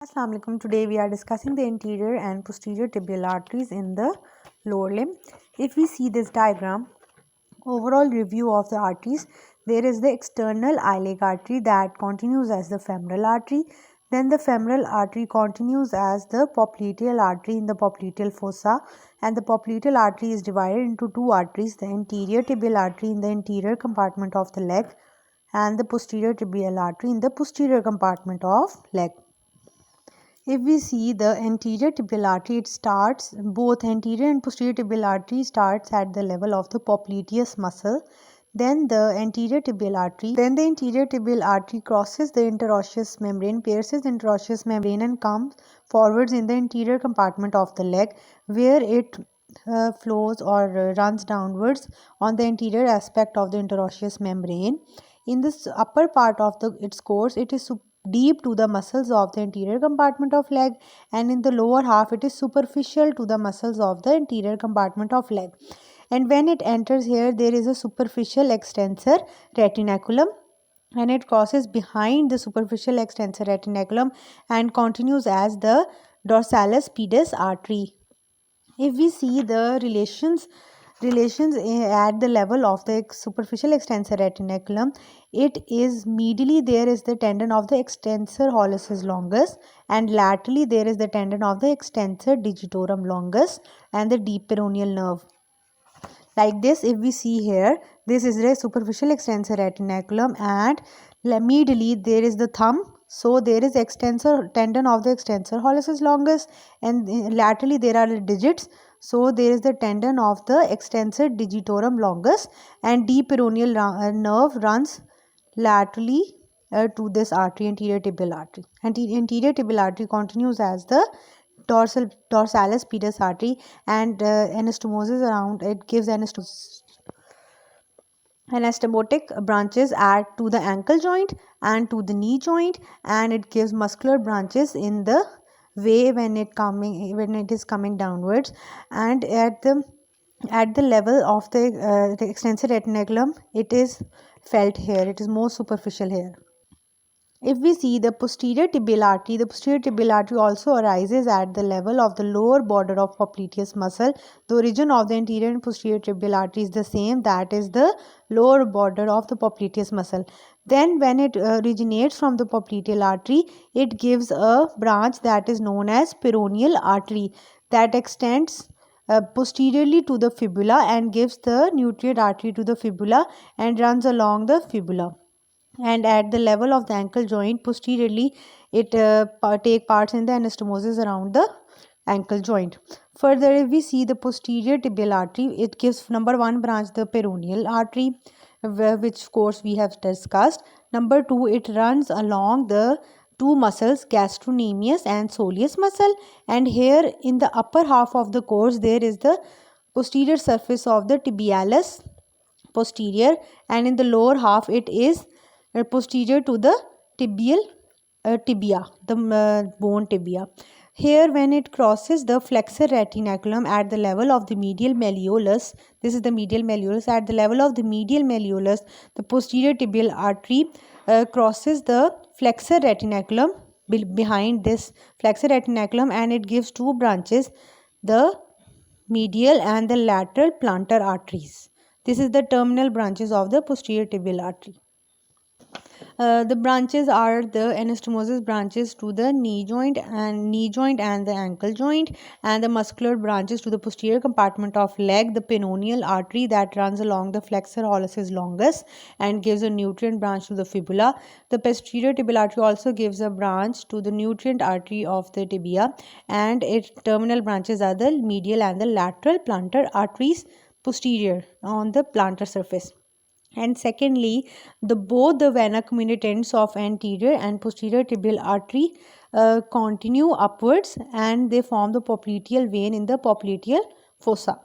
Assalamu alaikum. Today we are discussing the anterior and posterior tibial arteries in the lower limb. If we see this diagram, overall review of the arteries, there is the external iliac artery that continues as the femoral artery. Then the femoral artery continues as the popliteal artery in the popliteal fossa, and the popliteal artery is divided into two arteries, the anterior tibial artery in the anterior compartment of the leg and the posterior tibial artery in the posterior compartment of leg. If we see the anterior tibial artery, it starts, both anterior and posterior tibial artery starts at the level of the popliteus muscle. Then the anterior tibial artery crosses the interosseous membrane, pierces the interosseous membrane and comes forwards in the anterior compartment of the leg, where it flows or runs downwards on the anterior aspect of the interosseous membrane. In this upper part of its course, it is deep to the muscles of the anterior compartment of leg, and in the lower half it is superficial to the muscles of the anterior compartment of leg. And when it enters here, there is a superficial extensor retinaculum, and it crosses behind the superficial extensor retinaculum and continues as the dorsalis pedis artery. If we see the relations at the level of the superficial extensor retinaculum, it is medially there is the tendon of the extensor hallucis longus, and laterally there is the tendon of the extensor digitorum longus and the deep peroneal nerve. Like this, if we see here, this is the superficial extensor retinaculum, and medially there is the thumb. So there is extensor tendon of the extensor hallucis longus, and laterally there are the digits. So there is the tendon of the extensor digitorum longus, and deep peroneal nerve runs laterally to this artery, anterior tibial artery. Anterior tibial artery continues as the dorsalis pedis artery, and anastomosis around it gives anastomotic branches to the ankle joint and to the knee joint, and it gives muscular branches in the way when it is coming downwards, and at the level of the extensor retinaculum, it is felt here, it is more superficial here. If we see the posterior tibial artery also arises at the level of the lower border of popliteus muscle. The origin of the anterior and posterior tibial artery is the same, that is the lower border of the popliteus muscle. Then when it originates from the popliteal artery, it gives a branch that is known as peroneal artery that extends posteriorly to the fibula and gives the nutrient artery to the fibula and runs along the fibula. And at the level of the ankle joint, posteriorly, it take parts in the anastomosis around the ankle joint. Further, if we see the posterior tibial artery, it gives number 1 branch, the peroneal artery, which of course we have discussed. Number 2, it runs along the two muscles, gastrocnemius and soleus muscle, and here in the upper half of the course there is the posterior surface of the tibialis posterior, and in the lower half it is posterior to the tibia, the bone tibia. Here, when it crosses the flexor retinaculum at the level of the medial malleolus, this is the medial malleolus, at the level of the medial malleolus, the posterior tibial artery crosses the flexor retinaculum behind this flexor retinaculum, and it gives two branches, the medial and the lateral plantar arteries. This is the terminal branches of the posterior tibial artery. The branches are the anastomosis branches to the knee joint and the ankle joint, and the muscular branches to the posterior compartment of leg, the peroneal artery that runs along the flexor hallucis longus and gives a nutrient branch to the fibula. The posterior tibial artery also gives a branch to the nutrient artery of the tibia, and its terminal branches are the medial and the lateral plantar arteries posterior on the plantar surface. And secondly, both the vena communicants of anterior and posterior tibial artery continue upwards, and they form the popliteal vein in the popliteal fossa.